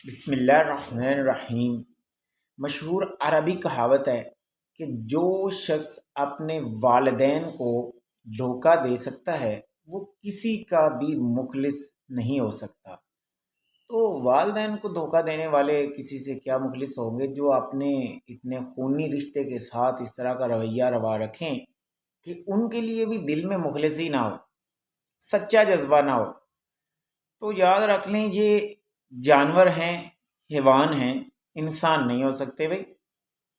بسم اللہ الرحمن الرحیم۔ مشہور عربی کہاوت ہے کہ جو شخص اپنے والدین کو دھوکہ دے سکتا ہے وہ کسی کا بھی مخلص نہیں ہو سکتا۔ تو والدین کو دھوکہ دینے والے کسی سے کیا مخلص ہوں گے جو اپنے اتنے خونی رشتے کے ساتھ اس طرح کا رویہ روا رکھیں کہ ان کے لیے بھی دل میں مخلصی نہ ہو، سچا جذبہ نہ ہو۔ تو یاد رکھ لیں یہ جانور ہیں، حیوان ہیں، انسان نہیں ہو سکتے بھائی۔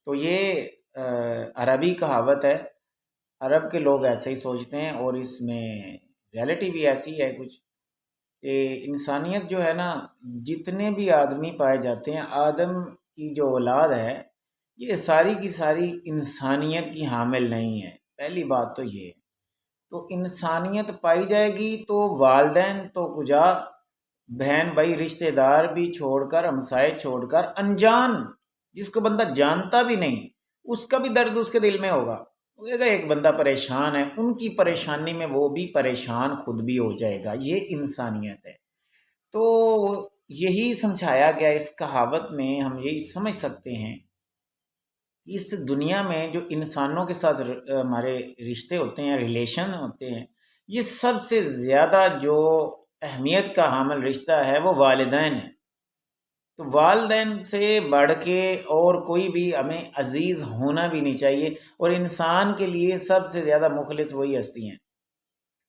تو یہ عربی کہاوت ہے، عرب کے لوگ ایسے ہی سوچتے ہیں، اور اس میں ریالٹی بھی ایسی ہے کچھ کہ انسانیت جو ہے نا، جتنے بھی آدمی پائے جاتے ہیں، آدم کی جو اولاد ہے یہ ساری کی ساری انسانیت کی حامل نہیں ہے۔ پہلی بات تو یہ ہے۔ تو انسانیت پائی جائے گی تو والدین تو کجا، بہن بھائی رشتہ دار بھی چھوڑ کر، ہمسائے چھوڑ کر، انجان جس کو بندہ جانتا بھی نہیں اس کا بھی درد اس کے دل میں ہوگا۔ وہ کہے گا ایک بندہ پریشان ہے، ان کی پریشانی میں وہ بھی پریشان خود بھی ہو جائے گا۔ یہ انسانیت ہے۔ تو یہی سمجھایا گیا اس کہاوت میں، ہم یہی سمجھ سکتے ہیں اس دنیا میں جو انسانوں کے ساتھ ہمارے رشتے ہوتے ہیں، ریلیشن ہوتے ہیں، یہ سب سے زیادہ جو اہمیت کا حامل رشتہ ہے وہ والدین ہے۔ تو والدین سے بڑھ کے اور کوئی بھی ہمیں عزیز ہونا بھی نہیں چاہیے، اور انسان کے لیے سب سے زیادہ مخلص وہی ہستی ہیں۔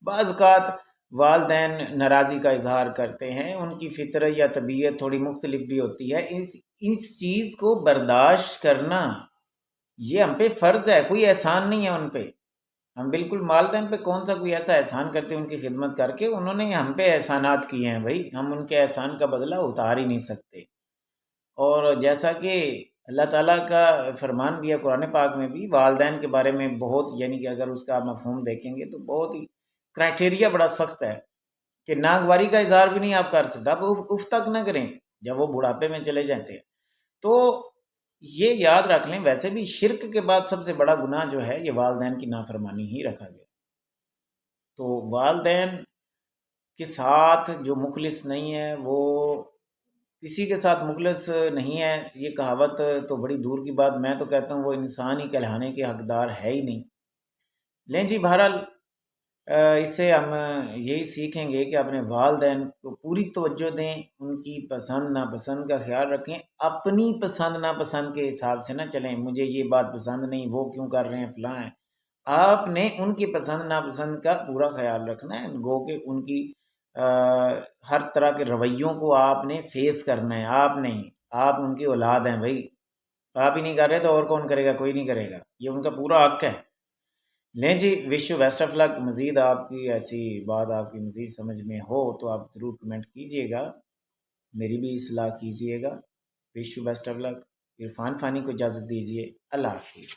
بعض اوقات والدین ناراضی کا اظہار کرتے ہیں، ان کی فطرت یا طبیعت تھوڑی مختلف بھی ہوتی ہے، اس چیز کو برداشت کرنا یہ ہم پہ فرض ہے، کوئی احسان نہیں ہے ان پہ۔ ہم بالکل والدین پہ کون سا کوئی ایسا احسان کرتے ہیں ان کی خدمت کر کے، انہوں نے ہم پہ احسانات کیے ہیں بھائی، ہم ان کے احسان کا بدلہ اتار ہی نہیں سکتے۔ اور جیسا کہ اللہ تعالیٰ کا فرمان بھی ہے قرآن پاک میں بھی، والدین کے بارے میں بہت، یعنی کہ اگر اس کا مفہوم دیکھیں گے تو بہت ہی کرائٹیریا بڑا سخت ہے کہ ناگواری کا اظہار بھی نہیں آپ کر سکتے، آپ اف تک نہ کریں جب وہ بڑھاپے میں چلے جاتے ہیں۔ تو یہ یاد رکھ لیں، ویسے بھی شرک کے بعد سب سے بڑا گناہ جو ہے یہ والدین کی نافرمانی ہی رکھا گیا۔ تو والدین کے ساتھ جو مخلص نہیں ہے وہ کسی کے ساتھ مخلص نہیں ہے۔ یہ کہاوت تو بڑی دور کی بات، میں تو کہتا ہوں وہ انسان ہی کہلانے کے حقدار ہے ہی نہیں۔ لیں جی، بہرحال اس سے ہم یہی سیکھیں گے کہ اپنے والدین کو پوری توجہ دیں، ان کی پسند ناپسند کا خیال رکھیں، اپنی پسند ناپسند کے حساب سے نہ چلیں، مجھے یہ بات پسند نہیں، وہ کیوں کر رہے ہیں، فلاں ہیں۔ آپ نے ان کی پسند ناپسند کا پورا خیال رکھنا ہے، گو کہ ان کی ہر طرح کے رویوں کو آپ نے فیس کرنا ہے، آپ نہیں، آپ ان کی اولاد ہیں بھائی، آپ ہی نہیں کر رہے تو اور کون کرے گا؟ کوئی نہیں کرے گا، یہ ان کا پورا حق ہے۔ لیں جی، وش یو بیسٹ آف لک۔ مزید آپ کی ایسی بات آپ کی مزید سمجھ میں ہو تو آپ ضرور کمنٹ کیجئے گا، میری بھی اصلاح کیجئے گا۔ وش یو بیسٹ آف لک۔ عرفان فانی کو اجازت دیجیے، اللہ حافظ۔